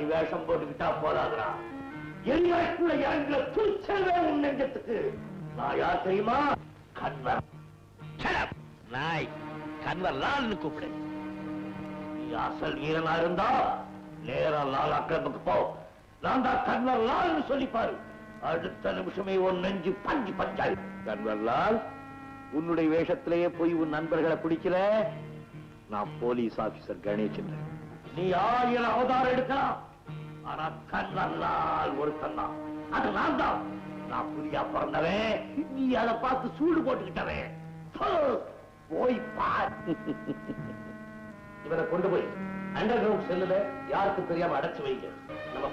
நீ வேஷம் போட்டுக்கிட்டா போதாதுடா. எரியாய்க்குள்ள இறங்குற துணிச்சல்வே உன் நெஞ்சத்துக்கு. நான் யார் தெரியுமா? கன்வர். நாய் கன்வர் லால்னு கூப்பிடு. நீ அசல் வீரனா இருந்தா நேரா லால் அக்கிரமுக்கு போ. நான் தான் கன்வர் லால்னு சொல்லிப்பாரு. அடுத்த நிமிஷமே உன் நெஞ்சு பஞ்சு பஞ்சாய். கன்வர் லால், உன்னுடைய வேஷத்திலேயே போய் உன் நண்பர்களை பிடிக்கல. நான் போலீஸ் ஆபீசர் கணேசன். நீ ஆயிரம் அவதாரம் எடுக்கலாம், ஆனா கன்வர் லால் ஒருத்தன் தான். அது நான் தான். நான் புரியா பிறந்தவன், நீ அதை பார்த்து சூடு போட்டுக்கிட்டவன். போய் பார். இவரை கொண்டு போய் அண்டர் கிரவுண்ட் செல்லுல யாருக்கு தெரியாம அடைச்சு வைங்க. நம்ம